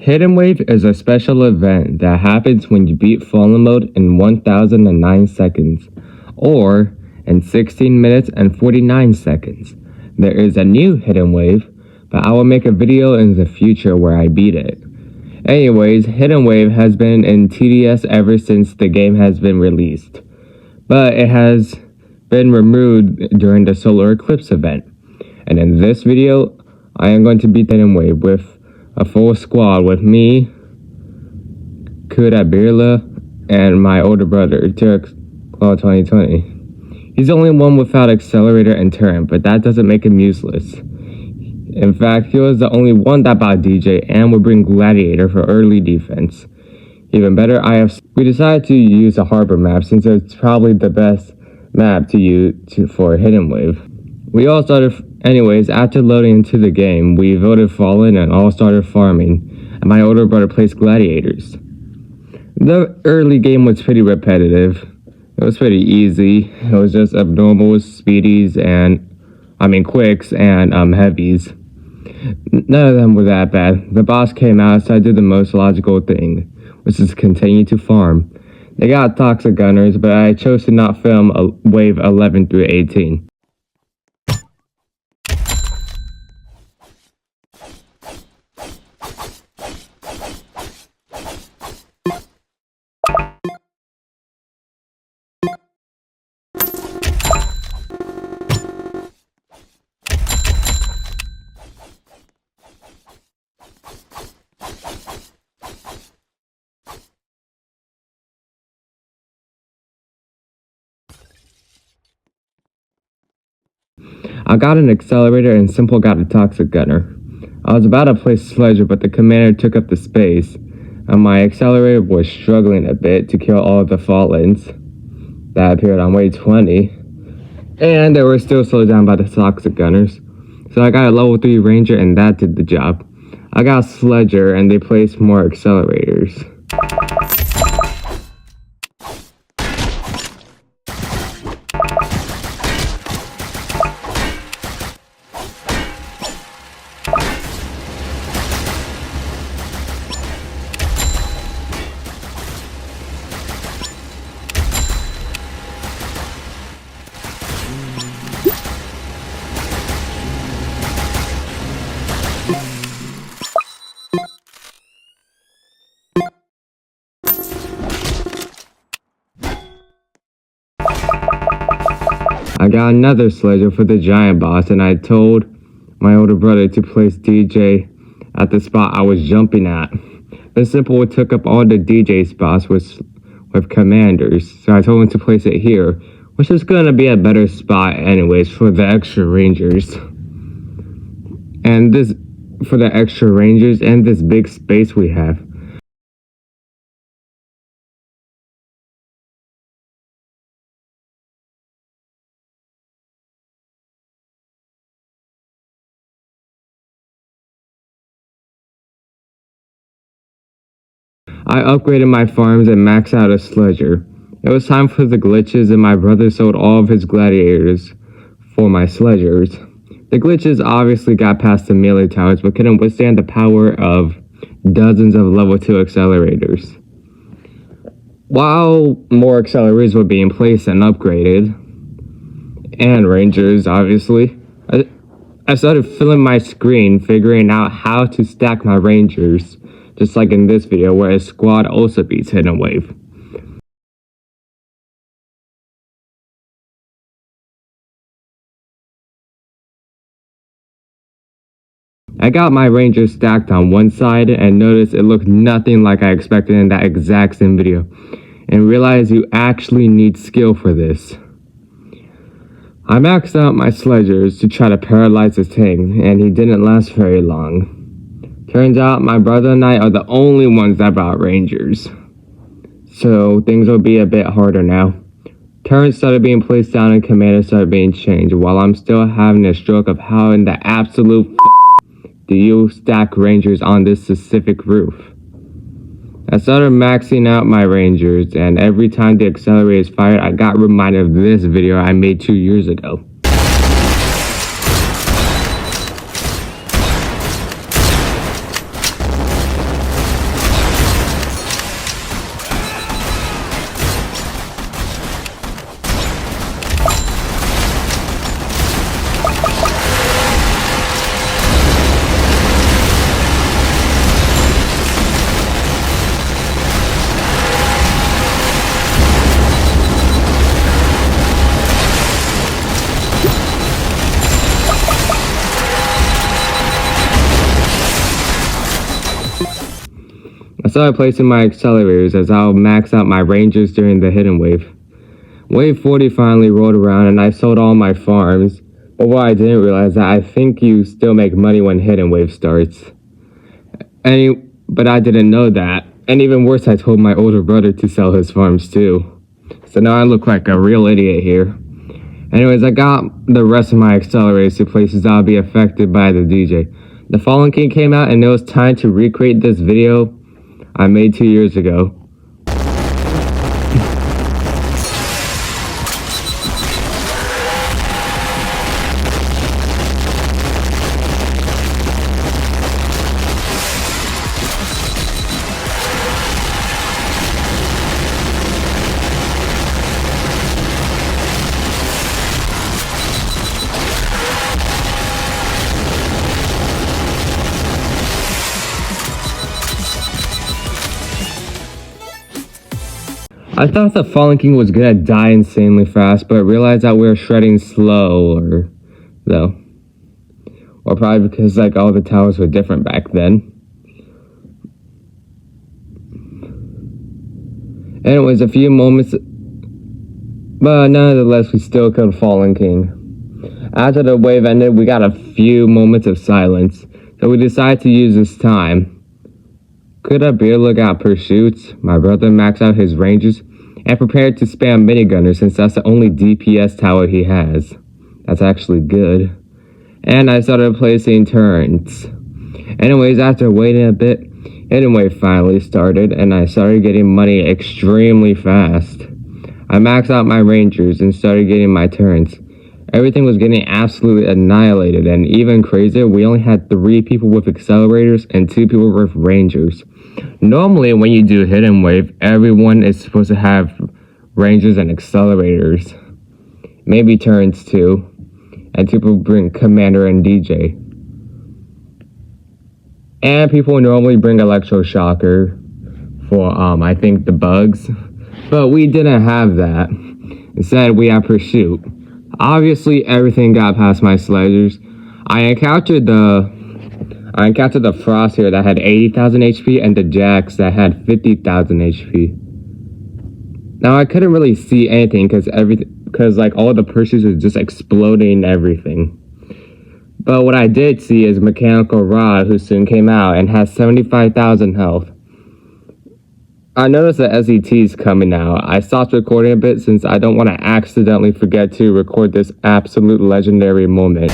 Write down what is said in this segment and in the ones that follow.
Hidden Wave is a special event that happens when you beat Fallen Mode in 1009 seconds, or in 16 minutes and 49 seconds. There is a new Hidden Wave, but I will make a video in the future where I beat it. Anyways, Hidden Wave has been in TDS ever since the game has been released, but it has been removed during the solar eclipse event. And in this video, I am going to beat Hidden Wave with a full squad with me, Kuda Birla, and my older brother, Turk Claw 2020. He's the only one without accelerator and turret, but that doesn't make him useless. In fact, he was the only one that bought DJ and would bring Gladiator for early defense. Even better, we decided to use a harbor map since it's probably the best map to use for Hidden Wave. We all started. Anyways, after loading into the game, we voted Fallen and all started farming, and my older brother placed Gladiators. The early game was pretty repetitive. It was pretty easy. It was just abnormals, speedies, quicks, and heavies. None of them were that bad. The boss came out, so I did the most logical thing, which is continue to farm. They got toxic gunners, but I chose to not film wave 11 through 18. I got an accelerator and Simple got a toxic gunner. I was about to place Sledger, but the commander took up the space, and my accelerator was struggling a bit to kill all of the Fallens that appeared on wave 20, and they were still slowed down by the toxic gunners. So I got a level 3 ranger and that did the job. I got Sledger and they placed more accelerators. I got another Sledger for the giant boss, and I told my older brother to place DJ at the spot I was jumping at. But Simple took up all the DJ spots with commanders, so I told him to place it here, which is going to be a better spot anyways for the extra rangers. And this big space we have. I upgraded my farms and maxed out a Sledger. It was time for the glitches, and my brother sold all of his gladiators for my Sledgers. The glitches obviously got past the melee towers, but couldn't withstand the power of dozens of level 2 accelerators. While more accelerators were being placed and upgraded, and rangers obviously, I started filling my screen figuring out how to stack my rangers, just like in this video where a squad also beats Hidden Wave. I got my rangers stacked on one side and noticed it looked nothing like I expected in that exact same video, and realized you actually need skill for this. I maxed out my Sledgers to try to paralyze this thing, and he didn't last very long. Turns out my brother and I are the only ones that brought rangers, so things will be a bit harder now. Turrets started being placed down and commanders started being changed, while I'm still having a stroke of how in the absolute do you stack rangers on this specific roof. I started maxing out my rangers, and every time the accelerator is fired, I got reminded of this video I made 2 years ago. started placing my accelerators as I'll max out my rangers during the hidden wave. Wave 40 finally rolled around and I sold all my farms, but what I didn't realize that I think you still make money when hidden wave starts. But I didn't know that, and even worse, I told my older brother to sell his farms too. So now I look like a real idiot here. Anyways, I got the rest of my accelerators to places that'll be affected by the DJ. The Fallen King came out and it was time to recreate this video I made 2 years ago. I thought the Fallen King was gonna die insanely fast, but realized that we were shredding slower, though. Or probably because, like, all the towers were different back then. Anyways, a few moments, but nonetheless, we still killed Fallen King. After the wave ended, we got a few moments of silence, so we decided to use this time. Could a beer look out pursuits? My brother maxed out his ranges and prepared to spam minigunner since that's the only DPS tower he has. That's actually good. And I started placing turrets. Anyways, after waiting a bit, hidden wave finally started and I started getting money extremely fast. I maxed out my rangers and started getting my turrets. Everything was getting absolutely annihilated, and even crazier, we only had 3 people with accelerators and 2 people with rangers. Normally, when you do hidden wave, everyone is supposed to have rangers and accelerators. Maybe turrets too. And 2 people bring commander and DJ. And people normally bring electroshocker for, I think, the bugs. But we didn't have that. Instead, we had pursuit. Obviously, everything got past my sledgers. I encountered the Frost here that had 80,000 HP and the Jax that had 50,000 HP. Now, I couldn't really see anything because like all the pursuits was just exploding everything. But what I did see is Mechanical Rod, who soon came out and has 75,000 health. I noticed that SET's coming out. I stopped recording a bit since I don't want to accidentally forget to record this absolute legendary moment.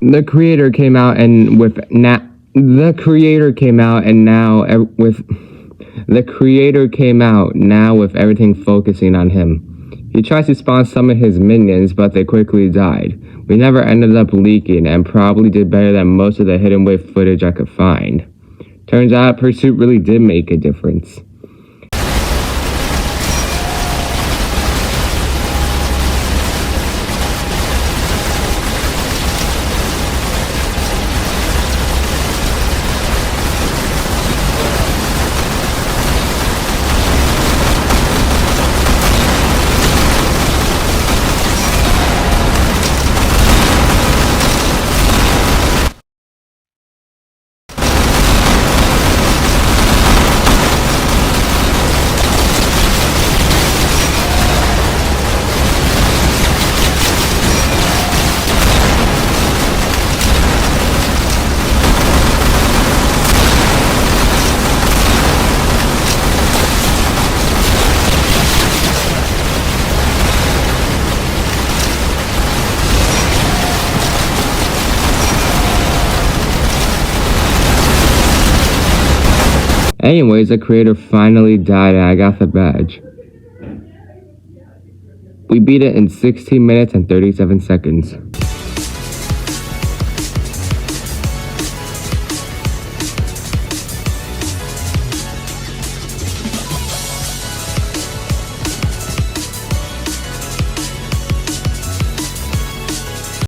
The creator came out and now with everything focusing on him. He tried to spawn some of his minions, but they quickly died. We never ended up leaking and probably did better than most of the hidden wave footage I could find. Turns out pursuit really did make a difference. Anyways, the creator finally died and I got the badge. We beat it in 16 minutes and 37 seconds.